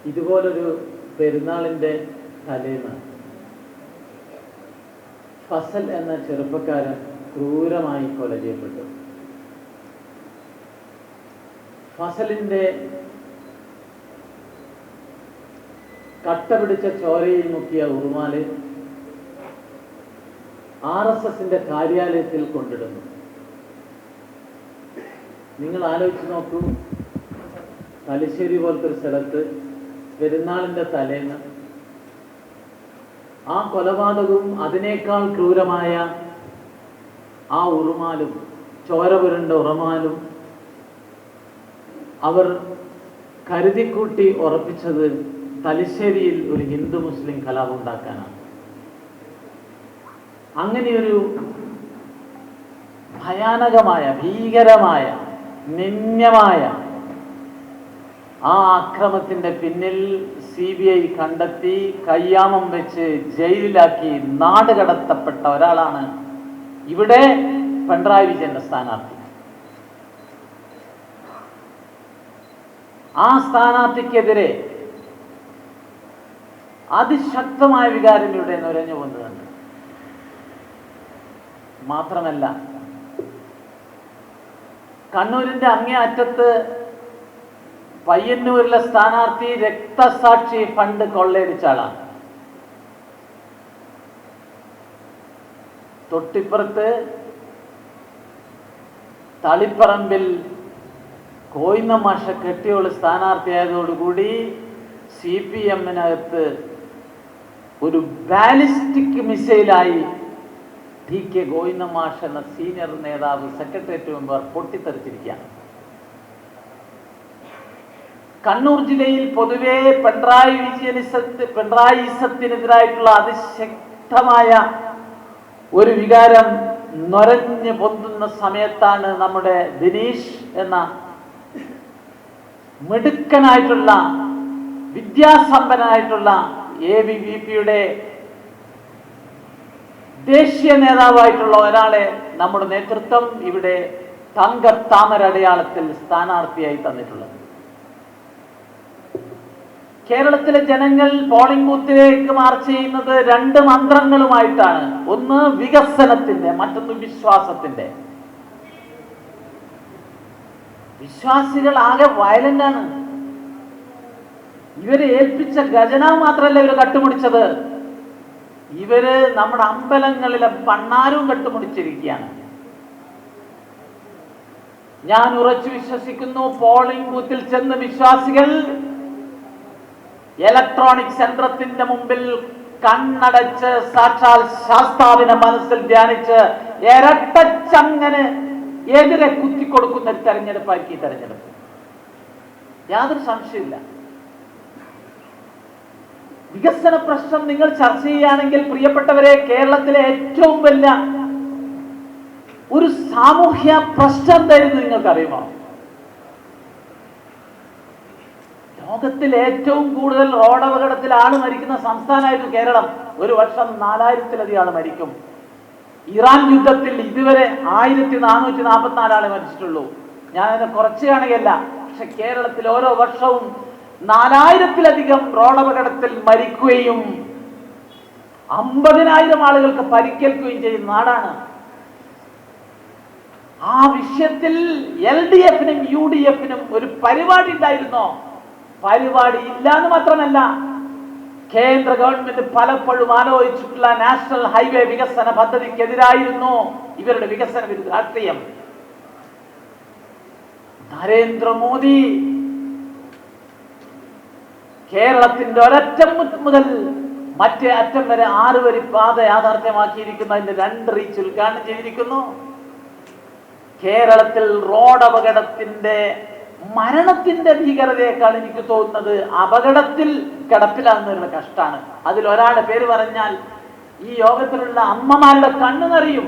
ഇതുപോലൊരു പെരുന്നാളിൻ്റെ തലേന്ന് ഫസൽ എന്ന ചെറുപ്പക്കാരൻ ക്രൂരമായി കൊല ചെയ്യപ്പെട്ടു. ഫസലിൻ്റെ കട്ട പിടിച്ച ചോരയിൽ മുക്കിയ ഉറുമാല് RSSന്റെ കാര്യാലയത്തിൽ കൊണ്ടിടുന്നു. നിങ്ങൾ ആലോചിച്ച് നോക്കൂ, തലശ്ശേരി പോലത്തെ ഒരു സ്ഥലത്ത് പെരുന്നാളിൻ്റെ തലേന്ന് ആ കൊലപാതകവും അതിനേക്കാൾ ക്രൂരമായ ആ ഉറുമാലും ചോര പുരണ്ട ഉറുമാലും അവർ കരുതിക്കൂട്ടി ഉറപ്പിച്ചത് തലശ്ശേരിയിൽ ഒരു ഹിന്ദു മുസ്ലിം കലാപം ഉണ്ടാക്കാനാണ്. അങ്ങനെയൊരു ഭയാനകമായ, ഭീകരമായ, നിന്ദ്യമായ ആ ആക്രമണത്തിന്റെ പിന്നിൽ CBI കണ്ടെത്തി കയ്യാമം വെച്ച് ജയിലിലാക്കി നാട് കടത്തപ്പെട്ട ഒരാളാണ് ഇവിടെ പിണറായി വിജയന്റെ സ്ഥാനാർത്ഥി. ആ സ്ഥാനാർത്ഥിക്കെതിരെ അതിശക്തമായ വികാരം ഇവിടെ നുരഞ്ഞു വന്നതുണ്ട്. മാത്രമല്ല, കണ്ണൂരിന്റെ അങ്ങേ അറ്റത്ത് പയ്യന്നൂരിലെ സ്ഥാനാർത്ഥി രക്തസാക്ഷി ഫണ്ട് കൊള്ളയടിച്ച ആളാണ്. തൊട്ടിപ്പുറത്ത് തളിപ്പറമ്പിൽ കോയിന്ന മാഷ കെട്ടിയോള് സ്ഥാനാർത്ഥിയായതോടുകൂടി CPM-നകത്ത് ഒരു ബാലിസ്റ്റിക് മിസൈലായി TK ഗോവിന്ദ മാഷ് എന്ന സീനിയർ നേതാവ് സെക്രട്ടേറിയറ്റ് മെമ്പർ പൊട്ടിത്തെറിച്ചിരിക്കുകയാണ്. കണ്ണൂർ ജില്ലയിൽ പൊതുവെ പിണറായിസത്തിനെതിരായിട്ടുള്ള അതിശക്തമായ ഒരു വികാരം നൊരഞ്ഞ് പൊന്തുന്ന സമയത്താണ് നമ്മുടെ ദിനീഷ് എന്ന മിടുക്കനായിട്ടുള്ള വിദ്യാസമ്പന്നനായിട്ടുള്ള ABVP-യുടെ ദേശീയ നേതാവായിട്ടുള്ള ഒരാളെ നമ്മുടെ നേതൃത്വം ഇവിടെ തങ്കത്താമര അടയാളത്തിൽ സ്ഥാനാർത്ഥിയായി തന്നിട്ടുള്ളത്. കേരളത്തിലെ ജനങ്ങൾ പോളിംഗ് ബൂത്തിലേക്ക് മാർച്ച് ചെയ്യുന്നത് രണ്ട് മന്ത്രങ്ങളുമായിട്ടാണ്. ഒന്ന് വികസനത്തിന്റെ, മറ്റൊന്ന് വിശ്വാസത്തിന്റെ. വിശ്വാസികൾ ആകെ വയലന്റ് ആണ്. ഇവരെ ഏൽപ്പിച്ച ഖജനാവ് മാത്രമല്ല ഇവര് കട്ടുമുടിച്ചത്, ഇവര് നമ്മുടെ അമ്പലങ്ങളിലെ പണ്ണാരും കട്ടുമുടിച്ചിരിക്കുകയാണ്. ഞാൻ ഉറച്ചു വിശ്വസിക്കുന്നു, പോളിംഗ് ബൂത്തിൽ ചെന്ന് വിശ്വാസികൾ ഇലക്ട്രോണിക് യന്ത്രത്തിന്റെ മുമ്പിൽ കണ്ണടച്ച് സാക്ഷാൽ ശാസ്താവിനെ മനസ്സിൽ ധ്യാനിച്ച് ഇരട്ടച്ചങ്ങനെ എതിരെ കുത്തിക്കൊടുക്കുന്ന ഒരു തെരഞ്ഞെടുപ്പായിരിക്കും ഈ തെരഞ്ഞെടുപ്പ്. യാതൊരു സംശയമില്ല. വികസന പ്രശ്നം നിങ്ങൾ ചർച്ച ചെയ്യുകയാണെങ്കിൽ പ്രിയപ്പെട്ടവരെ, കേരളത്തിലെ ഏറ്റവും വലിയ ഒരു സാമൂഹ്യ പ്രശ്നം എന്തായിരുന്നു നിങ്ങൾക്കറിയുമോ? ലോകത്തിൽ ഏറ്റവും കൂടുതൽ റോഡപകടത്തിൽ ആള് മരിക്കുന്ന സംസ്ഥാനമായിരുന്നു കേരളം. ഒരു വർഷം 4000-ലധികം ആള് മരിക്കും. ഇറാൻ യുദ്ധത്തിൽ ഇതുവരെ 1444 ആളെ മരിച്ചിട്ടുള്ളൂ. ഞാനതിനെ കുറച്ച് കാണുകയല്ല, പക്ഷെ കേരളത്തിൽ ഓരോ വർഷവും 4000-ലധികം റോഡപകടത്തിൽ മരിക്കുകയും 50,000 ആളുകൾക്ക് പരിക്കേൽക്കുകയും ചെയ്യുന്ന നാടാണ്. ആ വിഷയത്തിൽ LDF-നും UDF-നും ഒരു പരിപാടി ഉണ്ടായിരുന്നോ? പരിപാടി ഇല്ല എന്ന് മാത്രമല്ല, കേന്ദ്ര ഗവൺമെന്റ് പലപ്പോഴും ആലോചിച്ചിട്ടുള്ള നാഷണൽ ഹൈവേ വികസന പദ്ധതിക്കെതിരായിരുന്നു ഇവരുടെ വികസന വിരുദ്ധ രാഷ്ട്രീയം. നരേന്ദ്രമോദി കേരളത്തിന്റെ ഒരറ്റം മുതൽ മറ്റേ അറ്റം വരെ 6 വരി പാത യാഥാർത്ഥ്യമാക്കിയിരിക്കുന്നു. അതിന്റെ 2 റീച്ച് ഉദ്ഘാടനം ചെയ്തിരിക്കുന്നു. കേരളത്തിൽ റോഡ് അപകടത്തിന്റെ മരണത്തിന്റെ ഭീകരതയേക്കാൾ എനിക്ക് തോന്നുന്നത് അപകടത്തിൽ കിടപ്പിലാകുന്നവരുടെ കഷ്ടമാണ്. അതിൽ ഒരാളുടെ പേര് പറഞ്ഞാൽ ഈ യോഗത്തിലുള്ള അമ്മമാരുടെ കണ്ണു നിറയും.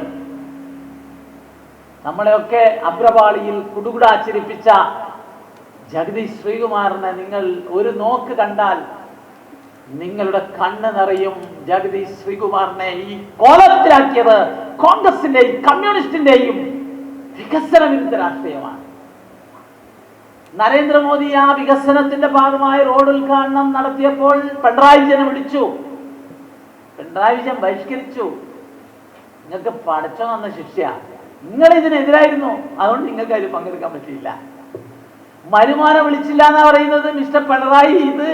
നമ്മളെയൊക്കെ അബ്രപാളിയിൽ കുടുകുടാച്ചിരിപ്പിച്ച ജഗദീഷ് ശ്രീകുമാറിനെ നിങ്ങൾ ഒരു നോക്ക് കണ്ടാൽ നിങ്ങളുടെ കണ്ണ് നിറയും. ജഗദീഷ് ശ്രീകുമാറിനെ ഈ കോലത്തിലാക്കിയത് കോൺഗ്രസിന്റെയും കമ്മ്യൂണിസ്റ്റിന്റെയും വികസന വിരുദ്ധ രാഷ്ട്രീയമാണ്. നരേന്ദ്രമോദി ആ വികസനത്തിന്റെ ഭാഗമായി റോഡ് ഉദ്ഘാടനം നടത്തിയപ്പോൾ പിണറായി വിജയനെ വിളിച്ചു. പിണറായി വിജയൻ ബഹിഷ്കരിച്ചു. നിങ്ങൾക്ക് പഠിച്ചോ വന്ന ശിക്ഷ, നിങ്ങൾ ഇതിനെതിരായിരുന്നു, അതുകൊണ്ട് നിങ്ങൾക്ക് അതിൽ പങ്കെടുക്കാൻ പറ്റിയില്ല. മരുമാനെ വിളിച്ചില്ല എന്നാ പറയുന്നത്. മിസ്റ്റർ പിണറായി, ഇത്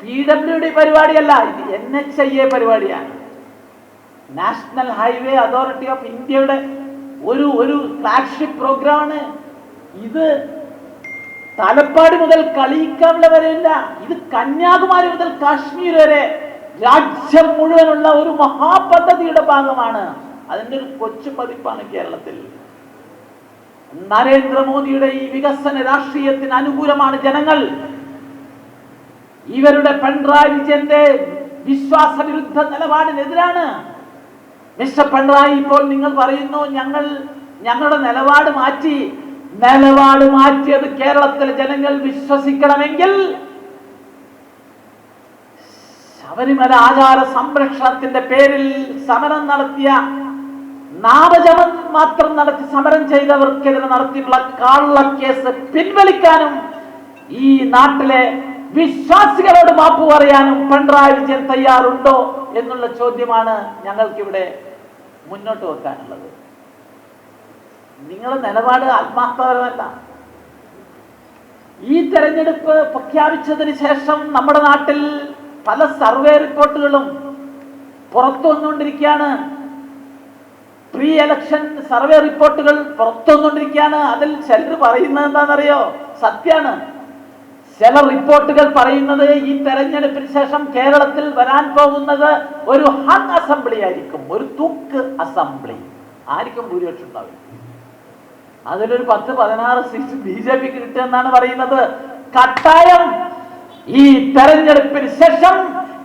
PWD പരിപാടിയല്ല, ഇത് NHIA പരിപാടിയാണ്. നാഷണൽ ഹൈവേ അതോറിറ്റി ഓഫ് ഇന്ത്യയുടെ ഒരു ഫ്ലാഗ്ഷിപ്പ് പ്രോഗ്രാമാണ് ഇത്. തലപ്പാടി മുതൽ കളിയിക്കാവിള വരെയല്ല, ഇത് കന്യാകുമാരി മുതൽ കാശ്മീർ വരെ രാജ്യം മുഴുവനുള്ള ഒരു മഹാപദ്ധതിയുടെ ഭാഗമാണ്. അതിന്റെ ഒരു കൊച്ചു പതിപ്പാണ് കേരളത്തിൽ. നരേന്ദ്രമോദിയുടെ ഈ വികസന രാഷ്ട്രീയത്തിന് അനുകൂലമാണ് ജനങ്ങൾ. ഇവരുടെ പിണറായി വിജയന്റെ വിശ്വാസവിരുദ്ധ നിലപാടിനെതിരാണ്. മിസ്റ്റർ പിണറായി, ഇപ്പോൾ നിങ്ങൾ പറയുന്നു ഞങ്ങളുടെ നിലപാട് മാറ്റിയത് കേരളത്തിലെ ജനങ്ങൾ വിശ്വസിക്കണമെങ്കിൽ ശബരിമല ആചാര സംരക്ഷണത്തിന്റെ പേരിൽ സമരം നടത്തിയ, നാമജപം മാത്രം നടത്തി സമരം ചെയ്തവർക്കെതിരെ നടത്തിയിട്ടുള്ള കള്ളക്കേസ് പിൻവലിക്കാനും ഈ നാട്ടിലെ വിശ്വാസികളോട് മാപ്പ് പറയാനും പിണറായി വിജയൻ തയ്യാറുണ്ടോ എന്നുള്ള ചോദ്യമാണ് ഞങ്ങൾക്കിവിടെ മുന്നോട്ട് വെക്കാനുള്ളത്. നിങ്ങളുടെ നിലപാട് ആത്മാർത്ഥപരമല്ല. ഈ തെരഞ്ഞെടുപ്പ് പ്രഖ്യാപിച്ചതിന് ശേഷം നമ്മുടെ നാട്ടിൽ പല സർവേ റിപ്പോർട്ടുകളും പുറത്തു വന്നുകൊണ്ടിരിക്കുകയാണ്. പ്രീ എലക്ഷൻ സർവേ റിപ്പോർട്ടുകൾ പുറത്തു വന്നുകൊണ്ടിരിക്കുകയാണ്. അതിൽ ചിലർ പറയുന്നത് എന്താണെന്നറിയോ? സത്യമാണ്. ചില റിപ്പോർട്ടുകൾ പറയുന്നത് ഈ തെരഞ്ഞെടുപ്പിന് ശേഷം കേരളത്തിൽ വരാൻ പോകുന്നത് ഒരു ഹങ് അസംബ്ലി ആയിരിക്കും, ഒരു തൂക്ക് അസംബ്ലി ആയിരിക്കും. ഭൂരിപക്ഷം ഉണ്ടാവില്ല. അതിലൊരു 10-16 സീറ്റ് BJPക്ക് കിട്ടുമെന്നാണ് പറയുന്നത്. കട്ടായം ഈ തെരഞ്ഞെടുപ്പിന് ശേഷം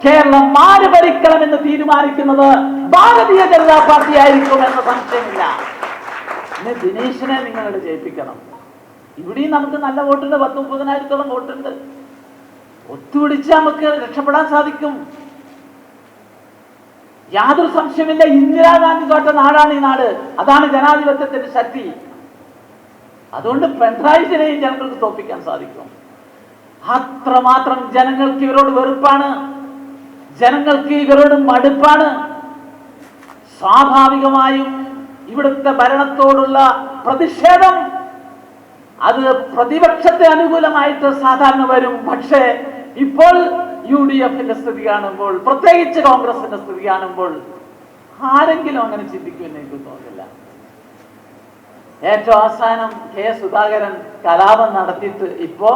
കേരളം ആര് ഭരിക്കണമെന്ന് തീരുമാനിക്കുന്നത് ഭാരതീയ ജനതാ പാർട്ടി ആയിരിക്കും എന്ന സംശയമില്ല. പിന്നെ ദിനേശിനെ നിങ്ങളോട് ജയിപ്പിക്കണം. ഇവിടെയും നമുക്ക് നല്ല വോട്ടുണ്ട്, 10-30,000 വോട്ടുണ്ട്. ഒത്തുപിടിച്ച് നമുക്ക് രക്ഷപ്പെടാൻ സാധിക്കും, യാതൊരു സംശയമില്ല. ഇന്ദിരാഗാന്ധി തോറ്റ നാടാണ് ഈ നാട്. അതാണ് ജനാധിപത്യത്തിന്റെ ശക്തി. അതുകൊണ്ട് പിണറായി വിജയനെയും ജനങ്ങൾക്ക് തോൽപ്പിക്കാൻ സാധിക്കും. അത്രമാത്രം ജനങ്ങൾക്ക് ഇവരോട് വെറുപ്പാണ്, ജനങ്ങൾക്ക് ഇവരോട് മടുപ്പാണ്. സ്വാഭാവികമായും ഇവിടുത്തെ ഭരണത്തോടുള്ള പ്രതിഷേധം അത് പ്രതിപക്ഷത്തെ അനുകൂലമായിട്ട് സാധാരണ വരും. പക്ഷേ ഇപ്പോൾ UDFന്റെ സ്ഥിതി കാണുമ്പോൾ, പ്രത്യേകിച്ച് കോൺഗ്രസിന്റെ സ്ഥിതി കാണുമ്പോൾ ആരെങ്കിലും അങ്ങനെ ചിന്തിക്കുമെന്ന് എനിക്ക് തോന്നുന്നില്ല. ഏറ്റവും അവസാനം K. സുധാകരൻ കലാപം നടത്തിയിട്ട് ഇപ്പോ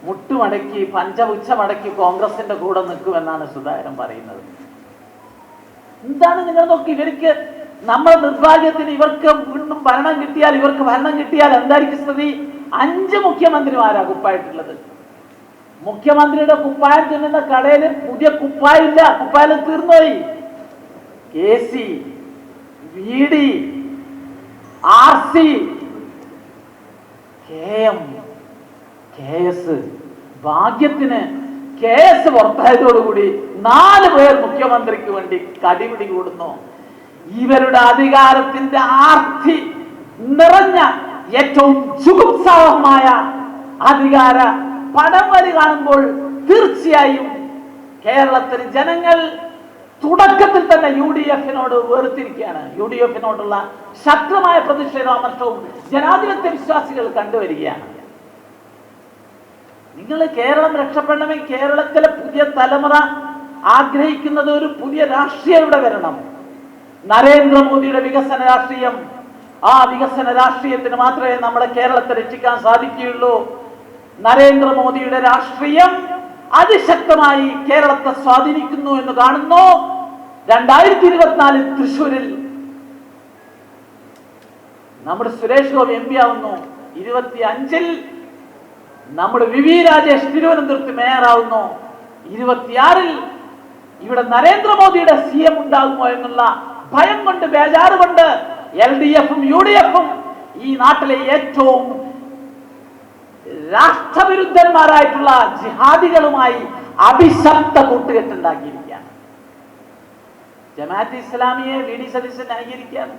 മുട്ടുമടക്കി പഞ്ചപുച്ഛമടക്കി കോൺഗ്രസിന്റെ കൂടെ നിൽക്കുമെന്നാണ് സുധാകരൻ പറയുന്നത്. എന്താണ് നിങ്ങൾ നോക്കി, ഇവർക്ക് നമ്മുടെ നിർഭാഗ്യത്തിന് ഇവർക്ക് വീണ്ടും ഭരണം കിട്ടിയാൽ എന്തായിരിക്കും സ്ഥിതി? 5 മുഖ്യമന്ത്രിമാരാ കുപ്പായിട്ടുള്ളത്. മുഖ്യമന്ത്രിയുടെ കുപ്പായം തിന്നുന്ന കടയിൽ പുതിയ കുപ്പായില്ല, കുപ്പായം തീർന്നുപോയി. AC, VD, RC, KM, KS. ഭാഗ്യത്തിന് KS പുറത്തായതോടുകൂടി 4 പേർ മുഖ്യമന്ത്രിക്ക് വേണ്ടി കടിപിടി കൂടുന്നു. ഇവരുടെ അധികാരത്തിന്റെ ആർത്തി നിറഞ്ഞ ഏറ്റവും ജുഗുപ്സാവഹമായ അധികാര പടംവലി കാണുമ്പോൾ തീർച്ചയായും കേരളത്തിലെ ജനങ്ങൾ തുടക്കത്തിൽ തന്നെ UDFനോട് വേർതിരിക്കുകയാണ്. UDFനോടുള്ള ശക്തമായ പ്രതിഷേധാമർഷവും ജനാധിപത്യ വിശ്വാസികൾ കണ്ടുവരികയാണ്. നിങ്ങൾ കേരളം രക്ഷപ്പെടണമെങ്കിൽ കേരളത്തിലെ പുതിയ തലമുറ ആഗ്രഹിക്കുന്നത് ഒരു പുതിയ രാഷ്ട്രീയം ഇവിടെ വരണം. നരേന്ദ്രമോദിയുടെ വികസന രാഷ്ട്രീയം, ആ വികസന രാഷ്ട്രീയത്തിന് മാത്രമേ നമ്മുടെ കേരളത്തെ രക്ഷിക്കാൻ സാധിക്കുകയുള്ളൂ. നരേന്ദ്രമോദിയുടെ രാഷ്ട്രീയം അതിശക്തമായി കേരളത്തെ സ്വാധീനിക്കുന്നു എന്ന് കാണുന്നു. 2024 തൃശ്ശൂരിൽ നമ്മുടെ സുരേഷ് ഗോപി MP ആവുന്നു. 25 നമ്മുടെ VV രാജേഷ് തിരുവനന്തപുരത്ത് മേയറാവുന്നു. 26 ഇവിടെ നരേന്ദ്രമോദിയുടെ CM ഉണ്ടാകുമോ എന്നുള്ള ഭയം കൊണ്ട്, ബേജാറ് കൊണ്ട് LDFും UDFും ഈ നാട്ടിലെ ഏറ്റവും രാഷ്ട്രവിരുദ്ധന്മാരായിട്ടുള്ള ജിഹാദികളുമായി അഭിശപ്ത കൂട്ടുകെട്ടുണ്ടാക്കിയിരിക്കുകയാണ്. ജമാഅത്തെ ഇസ്ലാമിയെ VD സതീശൻ ന്യായീകരിക്കുകയാണ്.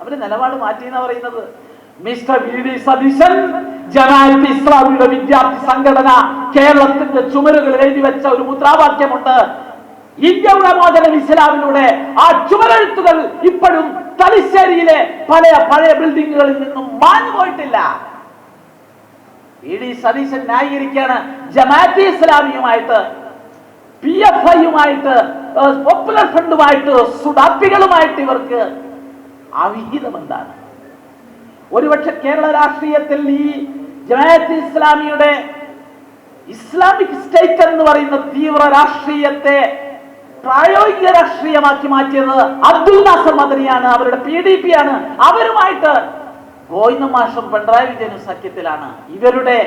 അവര് നിലപാട് മാറ്റി എന്നാ പറയുന്നത്. മിസ്റ്റർ വി ഡി സതീശൻ ജമാഅത്തെ ഇസ്ലാമിയുടെ വിദ്യാർത്ഥി സംഘടന കേരളത്തിന്റെ ചുമരുകളിൽ എഴുതി വെച്ച ഒരു മുദ്രാവാക്യമുണ്ട്, ഇന്ത്യയുടെ മോചനം ഇസ്ലാമിലൂടെ. ആ ചുമരെഴുത്തുകൾ ഇപ്പോഴും തലശ്ശേരിയിലെ പഴയ ബിൽഡിങ്ങുകളിൽ നിന്നും മാഞ്ഞു പോയിട്ടില്ല. വി ഡി സതീശൻ ന്യായീകരിക്കാണ് ജമാഅത്തെ ഇസ്ലാമിയുമായിട്ട്, PFIയുമായിട്ട്, പോപ്പുലർ ഫ്രണ്ടുമായിട്ട്, സുഡാപ്പികളുമായിട്ട് ഇവർക്ക് അവിഹിതം എന്താണ്? ഒരുപക്ഷെ കേരള രാഷ്ട്രീയത്തിൽ ഈ ജമാഅത്തെ ഇസ്ലാമിയുടെ ഇസ്ലാമിക് സ്റ്റേറ്റ് എന്ന് പറയുന്ന തീവ്ര രാഷ്ട്രീയത്തെ പ്രായോഗിക രാഷ്ട്രീയമാക്കി മാറ്റിയത് അബ്ദുൽ നാസർ മദനിയാണ്, അവരുടെ PDP ആണ്. അവരുമായിട്ട് ഗോവിന്ദ മാഷും പിണറായി വിജയനും സഖ്യത്തിലാണ്. ഇവരുടെ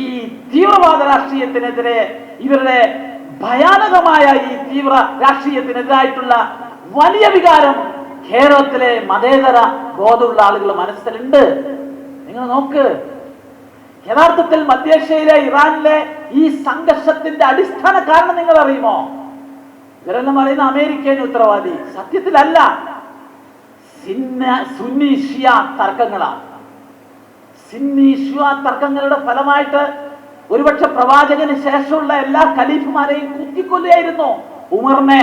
ഈ തീവ്രവാദ രാഷ്ട്രീയത്തിനെതിരെ, ഇവരുടെ ഭയാനകമായ ഈ തീവ്ര രാഷ്ട്രീയത്തിനെതിരായിട്ടുള്ള വലിയ വികാരം കേരളത്തിലെ മതേതര ബോധമുള്ള ആളുകൾ മനസ്സിലുണ്ട്. നിങ്ങൾ നോക്ക്, യഥാർത്ഥത്തിൽ മധ്യേഷ്യയിലെ ഇറാനിലെ ഈ സംഘർഷത്തിന്റെ അടിസ്ഥാന കാരണം നിങ്ങൾ അറിയുമോ? ഇവരെല്ലാം പറയുന്ന അമേരിക്കൻ ഉത്തരവാദി. സത്യത്തിലല്ല, സുന്നി ഷിയ തർക്കങ്ങളാണ്. സുന്നി ഷിയ തർക്കങ്ങളുടെ ഫലമായിട്ട് ഒരുപക്ഷെ പ്രവാചകന് ശേഷമുള്ള എല്ലാ ഖലീഫുമാരെയും കുത്തിക്കൊല്ലുകയായിരുന്നു. ഉമറിനെ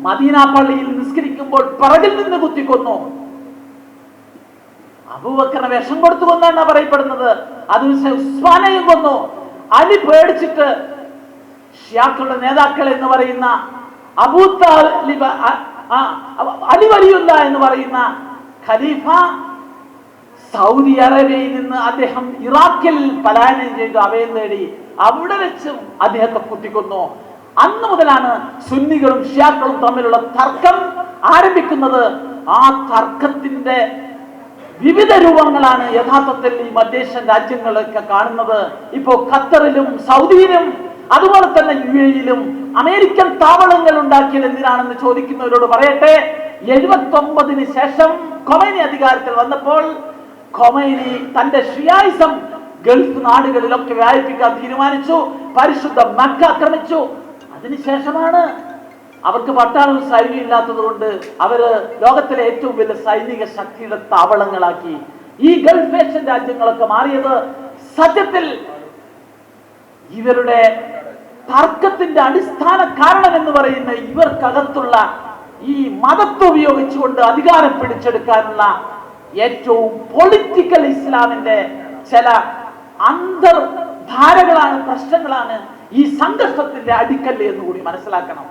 മദീന പള്ളിയിൽ നിസ്കരിക്കുമ്പോൾ പിറകിൽ നിന്ന് കുത്തിക്കൊന്നു. അബൂബക്കറിനെ വിഷം കൊടുത്തു കൊന്നാണ് പറയപ്പെടുന്നത്. അതിനുശേഷം ഉസ്മാനെയും കൊന്നു. അലി പേടിച്ചിട്ട് ഷിയാക്കളുടെ നേതാക്കൾ എന്ന് പറയുന്ന അലി വലിയുള്ള എന്ന് പറയുന്ന ഖലീഫ സൗദി അറേബ്യയിൽ നിന്ന് അദ്ദേഹം ഇറാഖിൽ പലായനം ചെയ്തു അഭയം നേടി. അവിടെ വെച്ചും അദ്ദേഹത്തെ കുത്തിക്കൊന്നു. അന്ന് മുതലാണ് സുന്നികളും ഷിയാക്കളും തമ്മിലുള്ള തർക്കം ആരംഭിക്കുന്നത്. ആ തർക്കത്തിന്റെ വിവിധ രൂപങ്ങളാണ് യഥാർത്ഥത്തിൽ ഈ മധ്യേഷ്യൻ രാജ്യങ്ങളൊക്കെ കാണുന്നത്. ഇപ്പോ ഖത്തറിലും സൗദിയിലും അതുപോലെ തന്നെ UAE-യിലും അമേരിക്കൻ താവളങ്ങൾ ഉണ്ടാക്കിയത് എന്തിനാണെന്ന് ചോദിക്കുന്നവരോട് പറയട്ടെ, 79-ന് ശേഷം ഖൊമൈനി അധികാരത്തിൽ വന്നപ്പോൾ ഖൊമൈനി തന്റെ ഷിയായിസം ഗൾഫ് നാടുകളിലൊക്കെ വ്യാപിപ്പിക്കാൻ തീരുമാനിച്ചു. പരിശുദ്ധ മക്ക ആക്രമിച്ചു. അതിനുശേഷമാണ് അവർക്ക് പട്ടാളവും സൈന്യം ഇല്ലാത്തത് കൊണ്ട് അവര് ലോകത്തിലെ ഏറ്റവും വലിയ സൈനിക ശക്തിയുടെ താവളങ്ങളാക്കി ഈ ഗൾഫ് ഏഷ്യൻ രാജ്യങ്ങളൊക്കെ മാറിയത്. സത്യത്തിൽ ഇവരുടെ തർക്കത്തിന്റെ അടിസ്ഥാന കാരണം എന്ന് പറയുന്ന ഇവർക്കകത്തുള്ള ഈ മതത്തെ ഉപയോഗിച്ചുകൊണ്ട് അധികാരം പിടിച്ചെടുക്കാനുള്ള ഏറ്റവും പൊളിറ്റിക്കൽ ഇസ്ലാമിന്റെ ചില അന്തർധാരകളാണ്, പ്രശ്നങ്ങളാണ് ഈ സംഘർഷത്തിന്റെ അടിക്കല്ല് എന്ന് കൂടി മനസ്സിലാക്കണം.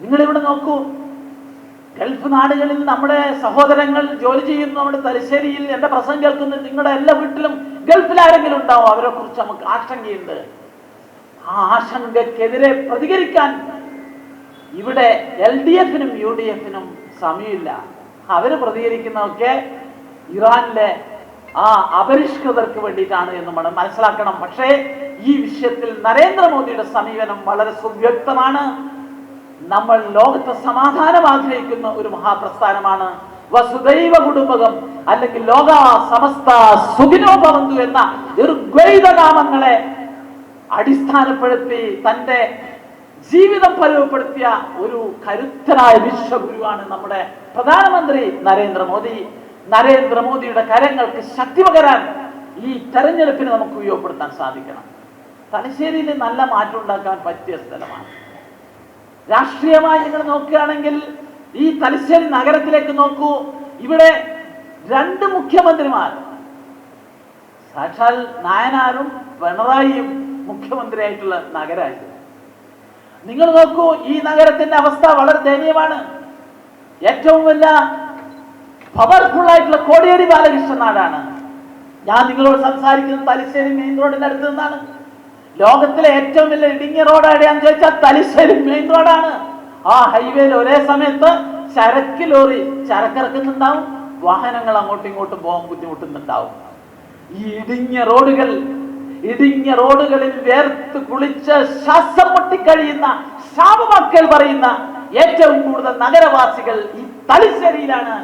നിങ്ങൾ ഇവിടെ നോക്കൂ, ഗൾഫ് നാടുകളിൽ നമ്മുടെ സഹോദരങ്ങൾ ജോലി ചെയ്യുന്നു. നമ്മുടെ തലശ്ശേരിയിൽ എന്റെ പ്രസംഗം കേൾക്കുന്ന നിങ്ങളുടെ എല്ലാ വീട്ടിലും ഗൾഫിൽ ആരെങ്കിലും ഉണ്ടാവും. അവരെ കുറിച്ച് നമുക്ക് ആശങ്കയുണ്ട്. ആ ആശങ്കക്കെതിരെ പ്രതികരിക്കാൻ ഇവിടെ LDF-നും UDF-നും സമയമില്ല. അവര് പ്രതികരിക്കുന്നതൊക്കെ ഇറാനിലെ ആ അപരിഷ്കൃതർക്ക് വേണ്ടിയിട്ടാണ് എന്ന് നമ്മൾ മനസ്സിലാക്കണം. പക്ഷേ ഈ വിഷയത്തിൽ നരേന്ദ്രമോദിയുടെ സമീപനം വളരെ സുവ്യക്തമാണ്. നമ്മൾ ലോകത്തെ സമാധാനം ആഗ്രഹിക്കുന്ന ഒരു മഹാപ്രസ്ഥാനമാണ്. വസുദൈവ കുടുംബകം അല്ലെങ്കിൽ ലോക സമസ്ത സുഖിനോ ഭവന്തു എന്ന ഋഗ്വേദനാമങ്ങളെ അടിസ്ഥാനപ്പെടുത്തി തന്റെ ജീവിതം പരവപ്പെടുത്തിയ ഒരു കരുത്തനായ വിശ്വഗുരുവാണ് നമ്മുടെ പ്രധാനമന്ത്രി നരേന്ദ്രമോദി. നരേന്ദ്രമോദിയുടെ കരങ്ങൾക്ക് ശക്തി പകരാൻ ഈ തെരഞ്ഞെടുപ്പിന് നമുക്ക് ഉപയോഗപ്പെടുത്താൻ സാധിക്കണം. തലശ്ശേരിയിൽ നല്ല മാറ്റം ഉണ്ടാക്കാൻ പറ്റിയ സ്ഥലമാണ്. രാഷ്ട്രീയമായി നിങ്ങൾ നോക്കുകയാണെങ്കിൽ ഈ തലശ്ശേരി നഗരത്തിലേക്ക് നോക്കൂ. ഇവിടെ 2 മുഖ്യമന്ത്രിമാർ, സാക്ഷാൽ നായനാരും പിണറായിയും മുഖ്യമന്ത്രിയായിട്ടുള്ള നഗരമായിരുന്നു. നിങ്ങൾ നോക്കൂ, ഈ നഗരത്തിന്റെ അവസ്ഥ വളരെ ദയനീയമാണ്. ഏറ്റവും വലിയ പവർഫുൾ ആയിട്ടുള്ള കോടിയേരി ബാലകൃഷ്ണൻ നാടാണ്. ഞാൻ നിങ്ങളോട് സംസാരിക്കുന്നത് തലശ്ശേരി മെയിൻ റോഡിന്റെ അടുത്ത് നിന്നാണ്. ലോകത്തിലെ ഏറ്റവും വലിയ ഇടുങ്ങിയ റോഡ് എവിടെയാന്ന് ചോദിച്ചാൽ തലശ്ശേരി മെയിൻ റോഡാണ്. ആ ഹൈവേയിൽ ഒരേ സമയത്ത് ചരക്ക് ലോറി ചരക്കിറക്കുന്നുണ്ടാവും, വാഹനങ്ങൾ അങ്ങോട്ടും ഇങ്ങോട്ടും പോകാൻ ബുദ്ധിമുട്ടുന്നുണ്ടാവും. ഈ ഇടുങ്ങിയ റോഡുകളിൽ വേർത്ത് കുളിച്ച് ശ്വാസം മുട്ടിക്കഴിയുന്ന ശാപവാക്കുകൾ പറയുന്ന ഏറ്റവും കൂടുതൽ നഗരവാസികൾ ഈ തലശ്ശേരിയിലാണ്.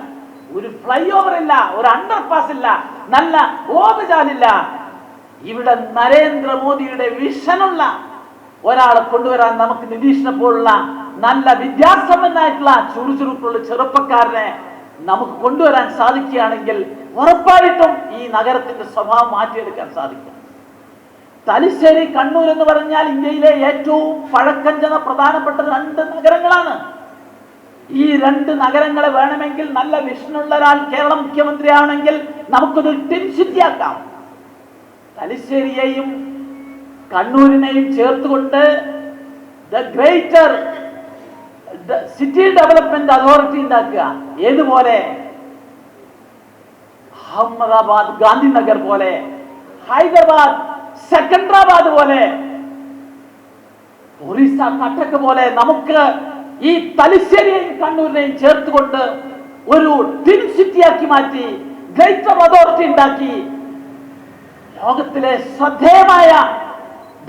ഒരു ഫ്ലൈ ഓവർ ഇല്ല, ഒരു അണ്ടർപാസ് ഇല്ല, നല്ല ഓവുചാലില്ല. ഇവിടെ നരേന്ദ്രമോദിയുടെ വിഷനുള്ള ഒരാളെ കൊണ്ടുവരാൻ നമുക്ക് നിതീഷിനെ പോലുള്ള നല്ല വിദ്യാസമ്പന്നനായിട്ടുള്ള ചുറുചുറുക്കുള്ള ചെറുപ്പക്കാരനെ നമുക്ക് കൊണ്ടുവരാൻ സാധിക്കുകയാണെങ്കിൽ ഉറപ്പായിട്ടും ഈ നഗരത്തിന്റെ സ്വഭാവം മാറ്റിയെടുക്കാൻ സാധിക്കും. തലശ്ശേരി, കണ്ണൂർ എന്ന് പറഞ്ഞാൽ ഇന്ത്യയിലെ ഏറ്റവും പഴക്കം ചെന്ന പ്രധാനപ്പെട്ട 2 നഗരങ്ങളാണ്. ഈ 2 നഗരങ്ങളെ വേണമെങ്കിൽ നല്ല വിഷനുള്ള ഒരാൾ കേരള മുഖ്യമന്ത്രിയാണെങ്കിൽ നമുക്കൊരു ടിൻ സിറ്റി ആക്കാം. തലശ്ശേരിയെയും കണ്ണൂരിനെയും ചേർത്തുകൊണ്ട് ഗ്രേറ്റർ സിറ്റി ഡെവലപ്മെന്റ് അതോറിറ്റി ഉണ്ടാക്കുക. ഏതുപോലെ? അഹമ്മദാബാദ് ഗാന്ധിനഗർ പോലെ, ഹൈദരാബാദ് സെക്കൻഡറാബാദ് പോലെ, ഒറീസ കട്ടക്ക് പോലെ നമുക്ക് ഈ തലശ്ശേരിയെയും കണ്ണൂരിനെയും ചേർത്തുകൊണ്ട് ഒരു ടിൻ സിറ്റിയാക്കി മാറ്റി ഗ്രേറ്റർ അതോറിറ്റി ഉണ്ടാക്കി ലോകത്തിലെ ശ്രദ്ധേയമായ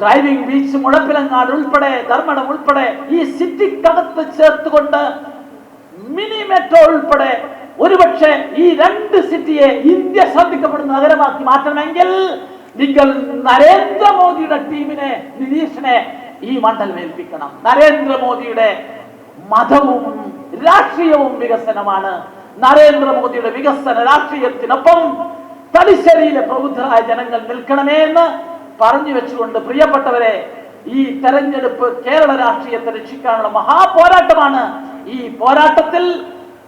ഡ്രൈവിംഗ് ബീച്ച് മുഴപ്പിലങ്ങാട് ഉൾപ്പെടെ ധർമ്മടം ഉൾപ്പെടെ ഈ സിറ്റിക്കകത്ത് ചേർത്തുകൊണ്ട് മിനി മെട്രോ ഉൾപ്പെടെ ഒരുപക്ഷെ ഈ 2 സിറ്റിയെ ഇന്ത്യ ശ്രദ്ധിക്കപ്പെടുന്ന നഗരമാക്കി മാറ്റണമെങ്കിൽ നിങ്ങൾ നരേന്ദ്രമോദിയുടെ ടീമിനെ, നിതീഷിനെ ഈ മണ്ഡലം ഏൽപ്പിക്കണം. നരേന്ദ്രമോദിയുടെ മതവും രാഷ്ട്രീയവും വികസനമാണ്. നരേന്ദ്രമോദിയുടെ വികസന രാഷ്ട്രീയത്തിനൊപ്പം തലശ്ശേരിയിലെ പ്രബുദ്ധരായ ജനങ്ങൾ നിൽക്കണമേ എന്ന് പറഞ്ഞു വെച്ചുകൊണ്ട്, പ്രിയപ്പെട്ടവരെ, ഈ തെരഞ്ഞെടുപ്പ് കേരള രാഷ്ട്രീയത്തെ രക്ഷിക്കാനുള്ള മഹാപോരാട്ടമാണ്. ഈ പോരാട്ടത്തിൽ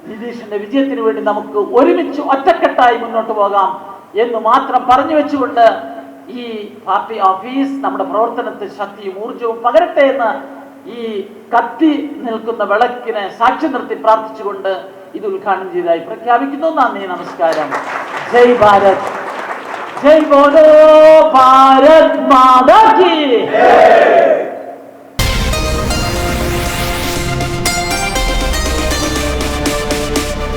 നിതീഷിന്റെ വിജയത്തിന് വേണ്ടി നമുക്ക് ഒരുമിച്ച് ഒറ്റക്കെട്ടായി മുന്നോട്ട് പോകാം എന്ന് മാത്രം പറഞ്ഞു വെച്ചുകൊണ്ട് ഈ പാർട്ടി ഓഫീസ് നമ്മുടെ പ്രവർത്തനത്തിൽ ശക്തിയും ഊർജവും പകരട്ടെ എന്ന് ഈ കത്തി നിൽക്കുന്ന വിളക്കിനെ സാക്ഷി നിർത്തി പ്രാർത്ഥിച്ചുകൊണ്ട് ഇത് ഉദ്ഘാടനം ചെയ്തതായി പ്രഖ്യാപിക്കുന്നു. നന്ദി, നമസ്കാരം. ജയ് ഭാരത്, ജയ് ബോലോ ഭാരത് മാതാ കി.